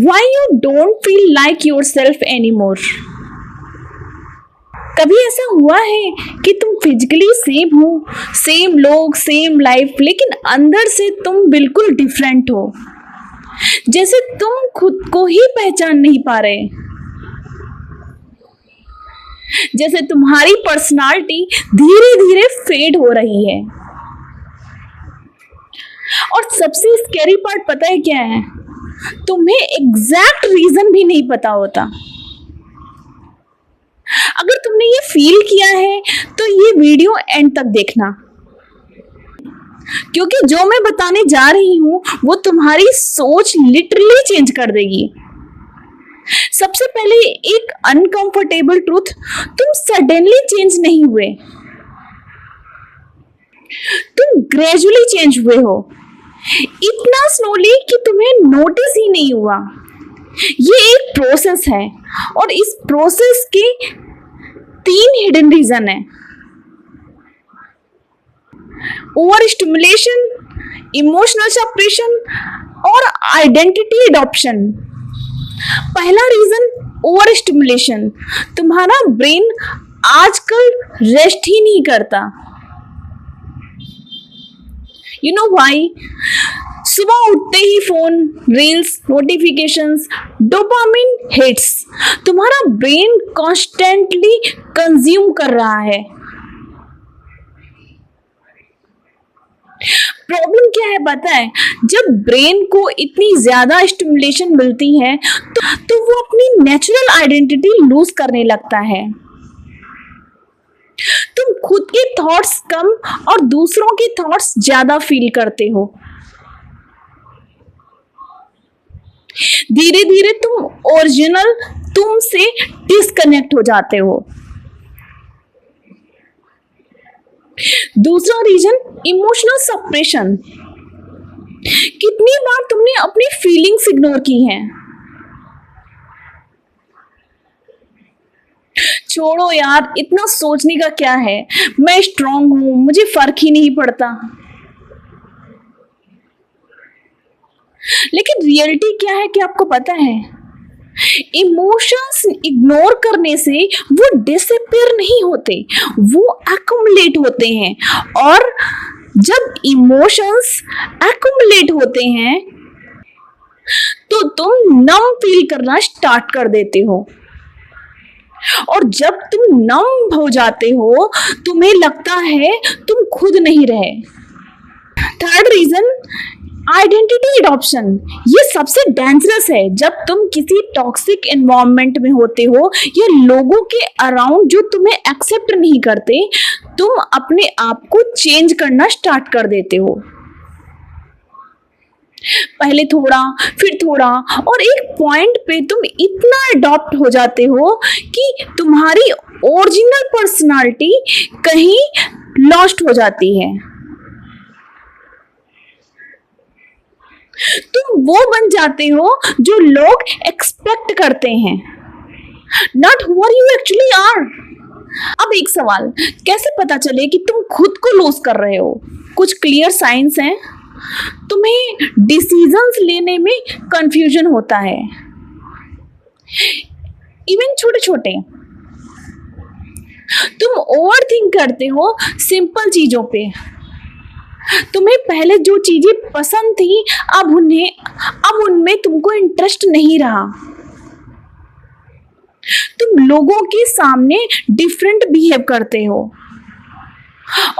Why you don't feel like yourself anymore? कभी ऐसा हुआ है कि तुम फिजिकली सेम हो, सेम लोग, सेम लाइफ, लेकिन अंदर से तुम बिल्कुल डिफरेंट हो, जैसे तुम खुद को ही पहचान नहीं पा रहे, जैसे तुम्हारी पर्सनालिटी धीरे धीरे फेड हो रही है। और सबसे स्कैरी पार्ट पता है क्या है? तुम्हें एग्जैक्ट रीजन भी नहीं पता होता। अगर तुमने ये फील किया है तो ये वीडियो एंड तक देखना, क्योंकि जो मैं बताने जा रही हूं वो तुम्हारी सोच लिटरली चेंज कर देगी। सबसे पहले एक अनकंफर्टेबल ट्रूथ, तुम सडनली चेंज नहीं हुए, तुम ग्रेजुअली चेंज हुए हो, इतना स्लोली कि तुम्हें नोटिस ही नहीं हुआ। ये एक प्रोसेस है और इस प्रोसेस के 3 हिडन रीजन है: ओवर स्टिमुलेशन, इमोशनल सप्रेशन और आइडेंटिटी एडॉप्शन। पहला रीजन ओवर स्टिमुलेशन। तुम्हारा ब्रेन आजकल रेस्ट ही नहीं करता। You know why? सुबह उठते ही phone, reels, notifications, dopamine hits, तुम्हारा ब्रेन कॉन्स्टेंटली कंज्यूम कर रहा है। प्रॉब्लम क्या है पता है? जब ब्रेन को इतनी ज्यादा स्टिमुलेशन मिलती है तो वो अपनी नेचुरल आइडेंटिटी लूज करने लगता है। तुम खुद के थॉट्स कम और दूसरों के थॉट्स ज्यादा फील करते हो। धीरे धीरे तुम ओरिजिनल तुम से डिस्कनेक्ट हो जाते हो। दूसरा रीजन इमोशनल सप्रेशन। कितनी बार तुमने अपनी फीलिंग्स इग्नोर की हैं? छोड़ो यार, इतना सोचने का क्या है, मैं स्ट्रांग हूं, मुझे फर्क ही नहीं पड़ता। लेकिन रियलिटी क्या है कि आपको पता है, इमोशंस इग्नोर करने से वो डिसअपीयर नहीं होते, वो एक्युमुलेट होते हैं। और जब इमोशंस एक्युमुलेट होते हैं तो तुम नम फील करना स्टार्ट कर देते हो। और जब तुम नम हो जाते हो तुम्हें लगता है तुम खुद नहीं रहे। Third reason identity adoption. ये सबसे डेंजरस है। जब तुम किसी टॉक्सिक एनवायरनमेंट में होते हो या लोगों के अराउंड जो तुम्हें एक्सेप्ट नहीं करते, तुम अपने आप को चेंज करना स्टार्ट कर देते हो। पहले थोड़ा, फिर थोड़ा, और एक पॉइंट पे तुम इतना अडॉप्ट हो जाते हो कि तुम्हारी ओरिजिनल पर्सनालिटी कहीं लॉस्ट हो जाती है। तुम वो बन जाते हो जो लोग एक्सपेक्ट करते हैं, not who are you actually are. अब एक सवाल, कैसे पता चले कि तुम खुद को लूज कर रहे हो? कुछ क्लियर साइंस हैं। तुम्हें डिसीजंस लेने में कंफ्यूजन होता है, इवन छोटे छोटे। तुम ओवर थिंक करते हो सिंपल चीजों पे। तुम्हें पहले जो चीजें पसंद थी अब उनमें तुमको इंटरेस्ट नहीं रहा। तुम लोगों के सामने डिफरेंट बिहेव करते हो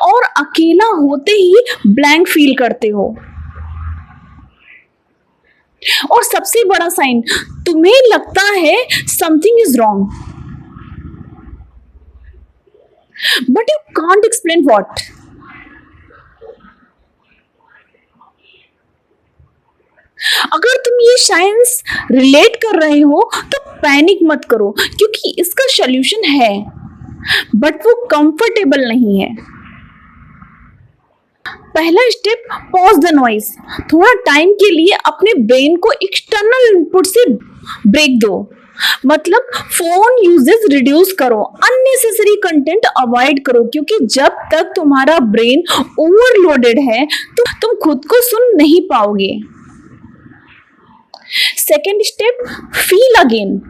और अकेला होते ही ब्लैंक फील करते हो। और सबसे बड़ा साइन, तुम्हें लगता है something is wrong, but you can't explain what. अगर तुम ये साइंस रिलेट कर रहे हो तो पैनिक मत करो, क्योंकि इसका सॉल्यूशन है, बट वो कंफर्टेबल नहीं है। पहला स्टेप, पॉज द नॉइज। थोड़ा टाइम के लिए अपने ब्रेन को एक्सटर्नल इनपुट से ब्रेक दो। मतलब फोन यूजेस रिड्यूस करो, अननेसेसरी कंटेंट अवॉइड करो, क्योंकि जब तक तुम्हारा ब्रेन ओवरलोडेड है तो तुम खुद को सुन नहीं पाओगे। Second step, feel again.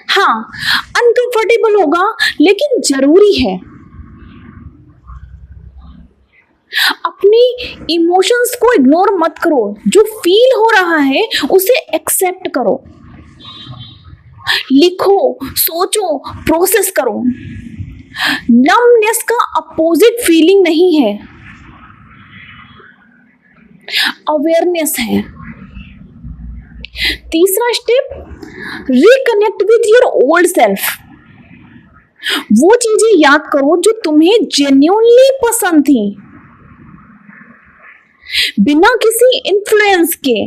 हाँ, अनकंफर्टेबल होगा लेकिन जरूरी है। अपनी इमोशंस को इग्नोर मत करो, जो फील हो रहा है उसे एक्सेप्ट करो। लिखो, सोचो, प्रोसेस करो। नमनेस का अपोजिट फीलिंग नहीं है, अवेयरनेस है। तीसरा step, reconnect with your old self. वो चीजें याद करो जो तुम्हें जेन्युइनली पसंद थी, बिना किसी इन्फ्लुएंस के।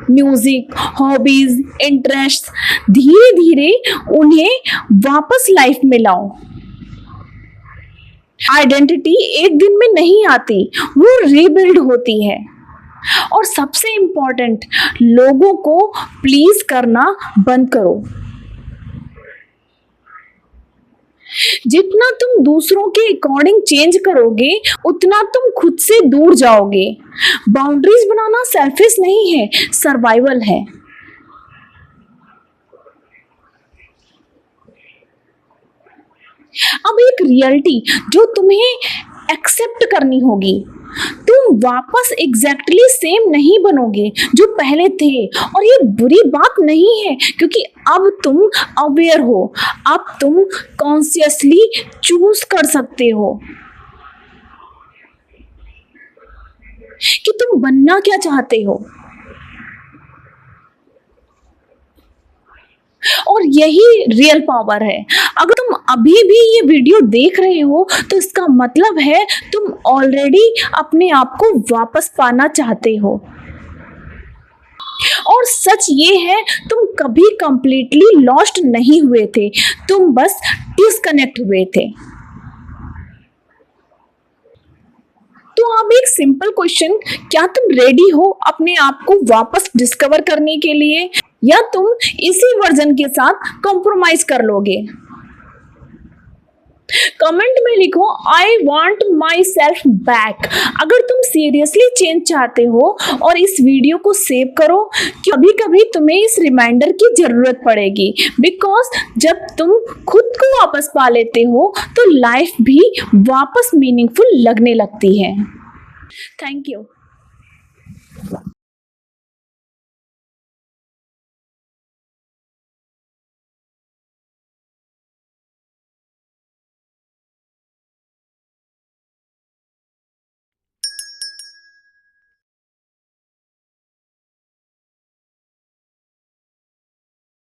म्यूजिक, हॉबीज, इंटरेस्ट, धीरे धीरे उन्हें वापस लाइफ में लाओ। आइडेंटिटी एक दिन में नहीं आती, वो रीबिल्ड होती है। और सबसे इंपॉर्टेंट, लोगों को प्लीज करना बंद करो। जितना तुम दूसरों के अकॉर्डिंग चेंज करोगे उतना तुम खुद से दूर जाओगे। बाउंड्रीज बनाना सेल्फिश नहीं है, सर्वाइवल है। अब एक रियलिटी जो तुम्हें एक्सेप्ट करनी होगी, तुम वापस एग्जैक्टली सेम नहीं बनोगे जो पहले थे। और ये बुरी बात नहीं है, क्योंकि अब तुम अवेयर हो, अब तुम कॉन्शियसली चूज कर सकते हो कि तुम बनना क्या चाहते हो। और यही रियल पावर है। अगर तुम अभी भी ये वीडियो देख रहे हो तो इसका मतलब है तुम ऑलरेडी अपने आप को वापस पाना चाहते हो। और सच ये है, तुम कभी कंप्लीटली लॉस्ट नहीं हुए थे, तुम बस डिस्कनेक्ट हुए थे। तो अब एक सिंपल क्वेश्चन, क्या तुम रेडी हो अपने आप को वापस डिस्कवर करने के लिए, या तुम इसी वर्जन के साथ कॉम्प्रोमाइज कर लोगे? कमेंट में लिखो, I want my self back. अगर तुम सीरियसली चेंज चाहते हो, और इस वीडियो को सेव करो, कभी कभी तुम्हें इस रिमाइंडर की जरूरत पड़ेगी। बिकॉज जब तुम खुद को वापस पा लेते हो तो लाइफ भी वापस मीनिंगफुल लगने लगती है। Thank you.